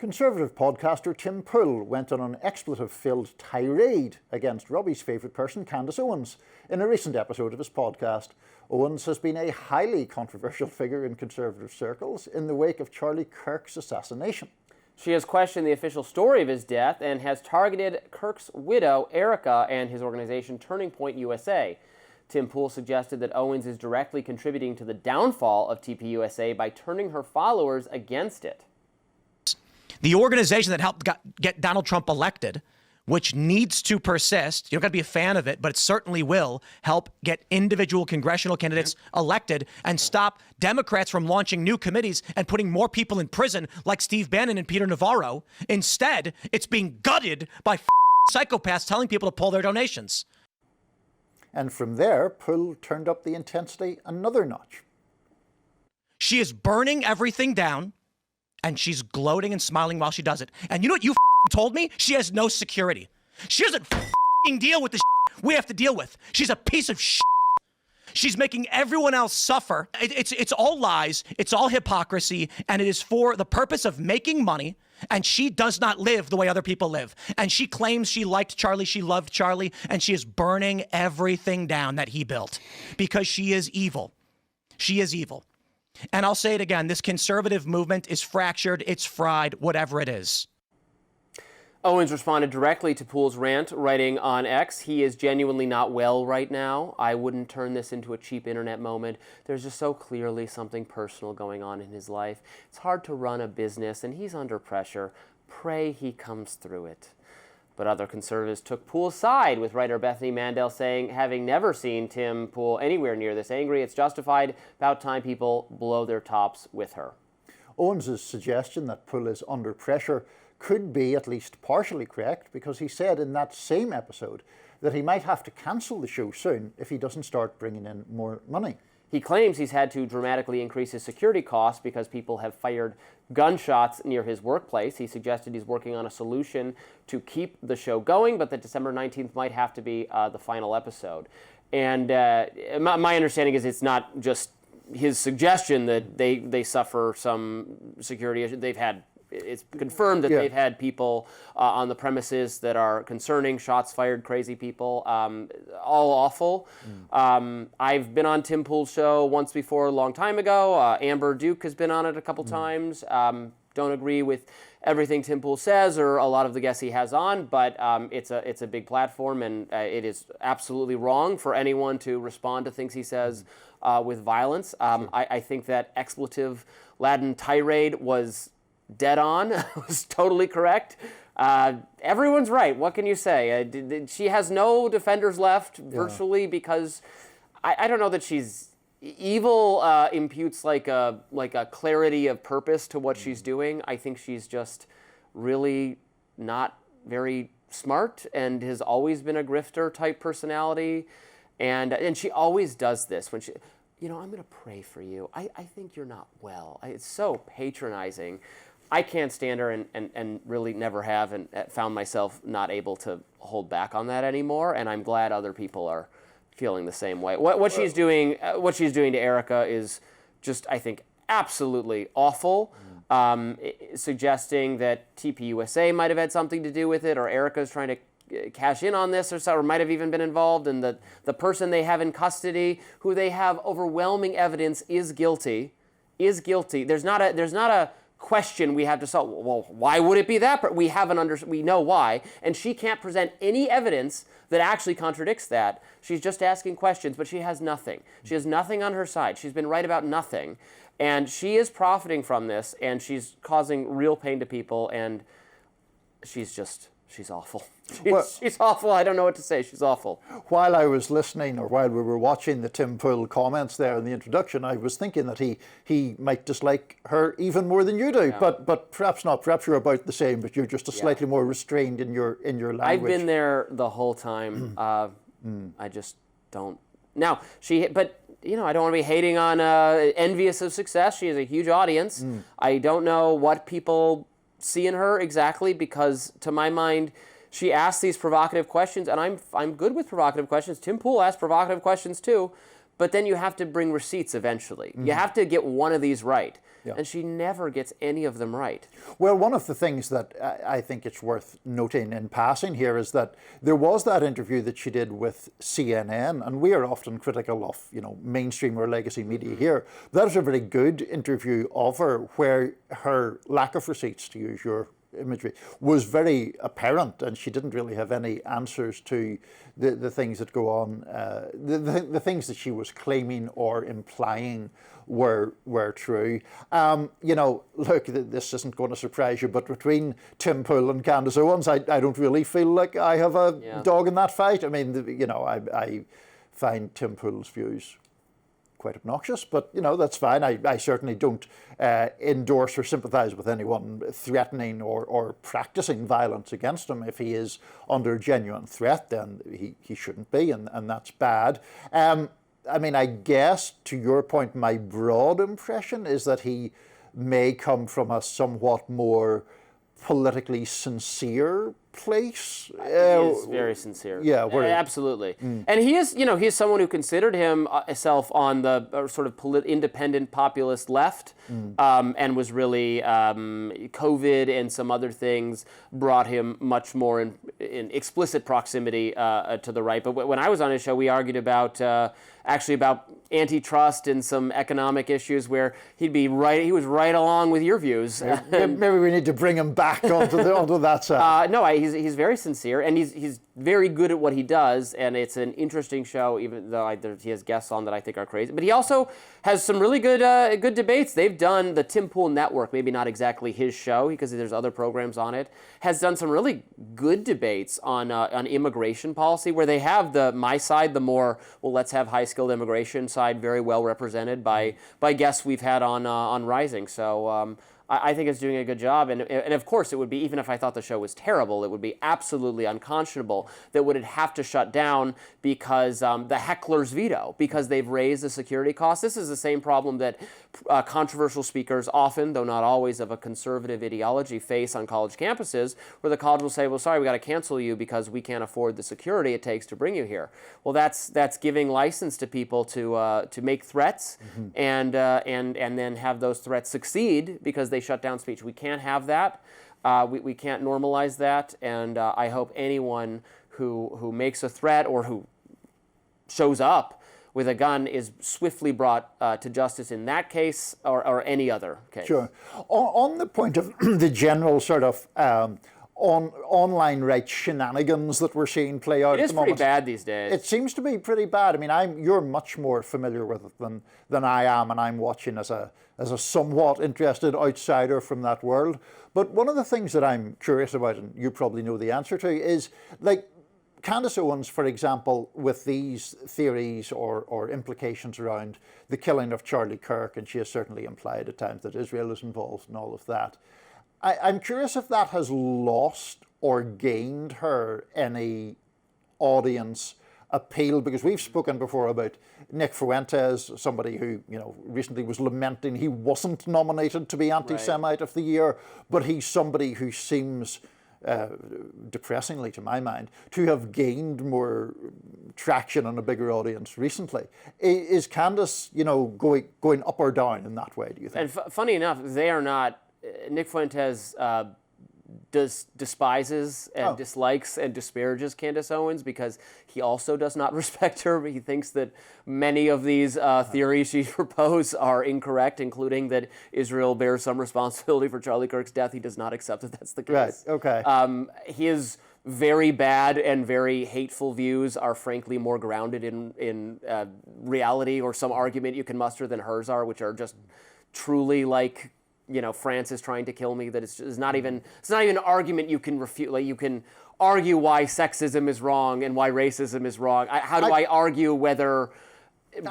Conservative podcaster Tim Pool went on an expletive-filled tirade against Robby's favourite person, Candace Owens, in a recent episode of his podcast. Owens has been a highly controversial figure in Conservative circles in the wake of Charlie Kirk's assassination. She has questioned the official story of his death and has targeted Kirk's widow, Erica, and his organization Turning Point USA. Tim Pool suggested that Owens is directly contributing to the downfall of TPUSA by turning her followers against it. The organization that helped get Donald Trump elected, which needs to persist, you don't got to be a fan of it, but it certainly will help get individual congressional candidates elected and stop Democrats from launching new committees and putting more people in prison like Steve Bannon and Peter Navarro. Instead, it's being gutted by psychopaths telling people to pull their donations. And from there, Pool turned up the intensity another notch. She is burning everything down, and she's gloating and smiling while she does it. And you know what you told me? She has no security. She doesn't deal with the we have to deal with. She's a piece of shit. She's making everyone else suffer. It's all lies. It's all hypocrisy. And it is for the purpose of making money. And she does not live the way other people live. And she claims she liked Charlie. She loved Charlie. And she is burning everything down that he built because she is evil. She is evil. And I'll say it again. This conservative movement is fractured. It's fried, whatever it is. Owens responded directly to Pool's rant, writing on X, "He is genuinely not well right now. I wouldn't turn this into a cheap internet moment. There's just so clearly something personal going on in his life. It's hard to run a business, and he's under pressure. Pray he comes through it." But other conservatives took Pool's side, with writer Bethany Mandel saying, having never seen Tim Pool anywhere near this angry, it's justified, about time people blow their tops with her. Owens' suggestion that Pool is under pressure could be at least partially correct, because he said in that same episode that he might have to cancel the show soon if he doesn't start bringing in more money. He claims he's had to dramatically increase his security costs because people have fired gunshots near his workplace. He suggested he's working on a solution to keep the show going, but that December 19th might have to be the final episode. And my understanding is it's not just his suggestion that they suffer some security issue. It's confirmed that they've had people on the premises that are concerning, shots fired, crazy people, all awful. I've been on Tim Pool's show once before, a long time ago. Amber Duke has been on it a couple times. Don't agree with everything Tim Pool says or a lot of the guests he has on, but it's a big platform, and it is absolutely wrong for anyone to respond to things he says with violence. I think that expletive-laden tirade was dead on. Was totally correct. Everyone's right. What can you say? She has no defenders left, virtually, because I don't know that she's evil. Imputes like a clarity of purpose to what she's doing. I think she's just really not very smart and has always been a grifter type personality, and she always does this when she, I'm going to pray for you. I think you're not well. It's so patronizing. I can't stand her and really never have, and found myself not able to hold back on that anymore. And I'm glad other people are feeling the same way. What she's doing to Erica is just, I think, absolutely awful. Suggesting that TPUSA might have had something to do with it, or Erica's trying to cash in on this, or might have even been involved, and the person they have in custody, who they have overwhelming evidence is guilty. There's not a question we have to solve. Well, why would it be that? But we know why, and she can't present any evidence that actually contradicts that. She's just asking questions, but she has nothing. She has nothing on her side. She's been right about nothing, and she is profiting from this, and she's causing real pain to people, and she's awful. She's awful. I don't know what to say. She's awful. While I was listening, or while we were watching the Tim Pool comments there in the introduction, I was thinking that he might dislike her even more than you do. Yeah. But perhaps not. Perhaps you're about the same, but you're just slightly more restrained in your language. I've been there the whole time. I just don't. Now but I don't want to be hating on envious of success. She has a huge audience. I don't know what people see in her exactly, because to my mind, she asks these provocative questions, and I'm good with provocative questions. Tim Pool asked provocative questions too, but then you have to bring receipts eventually. You have to get one of these right. Yeah. And she never gets any of them right. Well, one of the things that I think it's worth noting in passing here is that there was that interview that she did with CNN, and we are often critical of, mainstream or legacy media here. That was a very good interview of her, where her lack of receipts, to use your imagery, was very apparent, and she didn't really have any answers to the things that go on, the things that she was claiming or implying were true. Look, this isn't going to surprise you, but between Tim Pool and Candace Owens, I don't really feel like I have a dog in that fight. I mean, I find Tim Pool's views quite obnoxious, but that's fine. I certainly don't endorse or sympathise with anyone threatening or practising violence against him. If he is under genuine threat, then he shouldn't be, and that's bad. I guess, to your point, my broad impression is that he may come from a somewhat more politically sincere place. He is very sincere. Yeah, absolutely. And he is someone who considered himself on the sort of independent populist left, and was really COVID and some other things brought him much more in explicit proximity to the right. But when I was on his show, we argued about antitrust and some economic issues where he was right along with your views. Maybe we need to bring him back onto that side. No, he's very sincere, and he's very good at what he does, and it's an interesting show, even though he has guests on that I think are crazy. But he also has some really good debates. They've done the Tim Pool Network, maybe not exactly his show because there's other programs on it, has done some really good debates on immigration policy, where they have my side, the more, let's have high-skilled immigration side, very well represented by guests we've had on Rising. So I think it's doing a good job, and of course it would be, even if I thought the show was terrible, it would be absolutely unconscionable that would it have to shut down because the heckler's veto, because they've raised the security costs. This is the same problem that controversial speakers often, though not always of a conservative ideology, face on college campuses, where the college will say, well, sorry, we got to cancel you because we can't afford the security it takes to bring you here. Well, that's giving license to people to make threats, and then have those threats succeed because they shut down speech. We can't have that. We can't normalize that. And I hope anyone who makes a threat or who shows up with a gun is swiftly brought to justice in that case or any other case. Sure. On the point of the general sort of online right shenanigans that we're seeing play out at the moment. It is pretty bad these days. It seems to be pretty bad. I mean, you're much more familiar with it than I am, and I'm watching as a somewhat interested outsider from that world. But one of the things that I'm curious about, and you probably know the answer to, is like Candace Owens, for example, with these theories or implications around the killing of Charlie Kirk, and she has certainly implied at times that Israel is involved in all of that. I'm curious if that has lost or gained her any audience appeal, because we've spoken before about Nick Fuentes, somebody who recently was lamenting he wasn't nominated to be anti-Semite of the year, but he's somebody who seems, depressingly to my mind, to have gained more traction and a bigger audience recently. Is Candace, going up or down in that way, do you think? And funny enough, they are not. Nick Fuentes despises and dislikes and disparages Candace Owens because he also does not respect her. He thinks that many of these theories she proposed are incorrect, including that Israel bears some responsibility for Charlie Kirk's death. He does not accept that that's the case. Right, okay. His very bad and very hateful views are frankly more grounded in reality or some argument you can muster than hers are, which are just truly like, France is trying to kill me, that it's not even an argument you can refute. Like, you can argue why sexism is wrong and why racism is wrong. How do I argue whether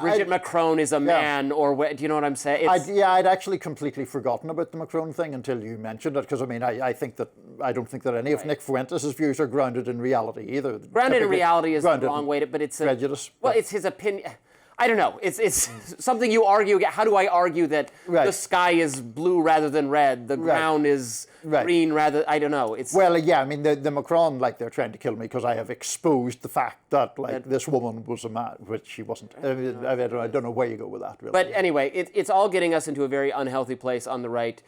Brigitte Macron is a man or do you know what I'm saying? I'd actually completely forgotten about the Macron thing until you mentioned it, because I don't think that any of Nick Fuentes' views are grounded in reality either. Grounded in reality is the wrong way to, but it's prejudice. Well, it's his opinion. I don't know. It's something you argue. How do I argue that the sky is blue rather than red? The ground is green rather. I don't know. Well, yeah. I mean, the Macron, like, they're trying to kill me because I have exposed the fact that, like, this woman was a man, which she wasn't. I don't know where you go with that, really. But anyway, it's all getting us into a very unhealthy place on the right,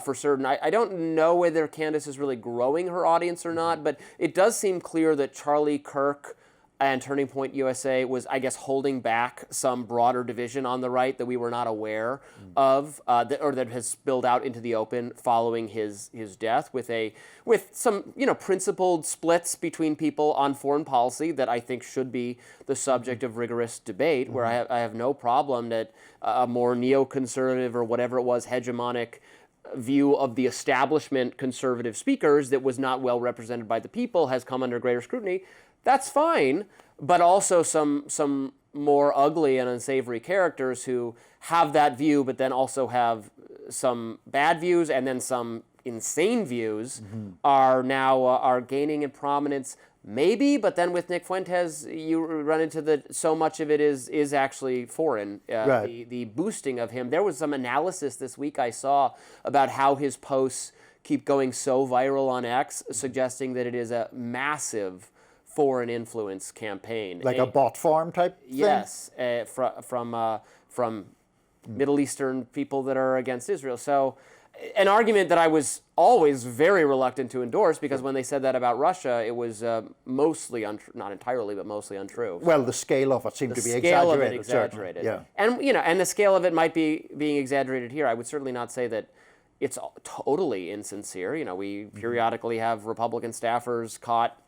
for certain. I don't know whether Candace is really growing her audience or not, but it does seem clear that Charlie Kirk and Turning Point USA was, I guess, holding back some broader division on the right that we were not aware of, that has spilled out into the open following his death, with some principled splits between people on foreign policy that I think should be the subject of rigorous debate. Where I have no problem that a more neoconservative or whatever it was, hegemonic view of the establishment conservative speakers that was not well represented by the people has come under greater scrutiny. That's fine, but also some more ugly and unsavory characters who have that view, but then also have some bad views and then some insane views are now are gaining in prominence. Maybe, but then with Nick Fuentes, you run into so much of it is actually foreign. The boosting of him. There was some analysis this week I saw about how his posts keep going so viral on X, suggesting that it is a massive foreign influence campaign, like a bot farm type thing? Yes, from Middle Eastern people that are against Israel. So, an argument that I was always very reluctant to endorse, because when they said that about Russia, it was mostly not entirely, but mostly untrue. Well, the scale of it seemed to be exaggerated. The scale of it exaggerated. Yeah. And the scale of it might be being exaggerated here. I would certainly not say that it's totally insincere. We periodically have Republican staffers caught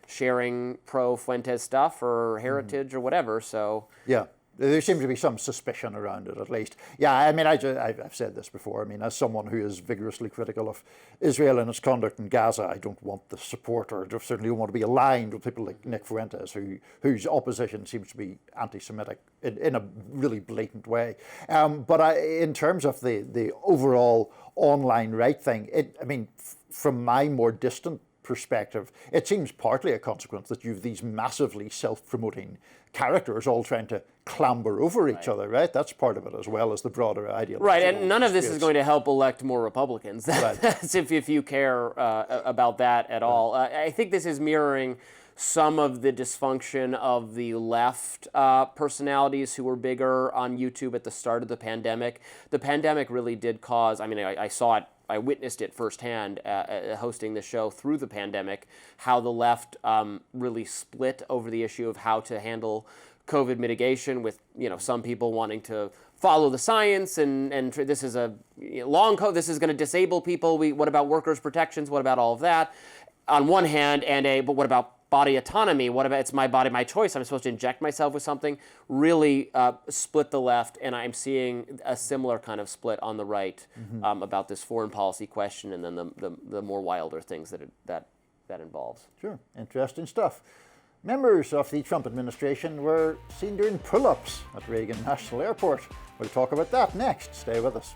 sharing pro-Fuentes stuff or heritage or whatever, so... Yeah, there seems to be some suspicion around it, at least. Yeah, I mean, I've said this before. I mean, as someone who is vigorously critical of Israel and its conduct in Gaza, I don't want the support, or certainly don't want to be aligned with people like Nick Fuentes, whose opposition seems to be anti-Semitic in a really blatant way. But in terms of the overall online right thing, from my more distant perspective, it seems partly a consequence that you've these massively self-promoting characters all trying to clamber over each other, right? That's part of it, as well as the broader ideology. Right, and none of this is going to help elect more Republicans. That's if you care about that at all. I think this is mirroring some of the dysfunction of the left personalities who were bigger on YouTube at the start of the pandemic. The pandemic really did cause, I saw it, I witnessed it firsthand hosting the show through the pandemic, how the left really split over the issue of how to handle COVID mitigation, with some people wanting to follow the science and this is a long code, this is going to disable people. What about workers' protections? What about all of that? On one hand, but what about body autonomy? What about it's my body, my choice? I'm supposed to inject myself with something. Really split the left, and I'm seeing a similar kind of split on the right about this foreign policy question, and then the more wilder things that involves. Sure, interesting stuff. Members of the Trump administration were seen doing pull-ups at Reagan National Airport. We'll talk about that next. Stay with us.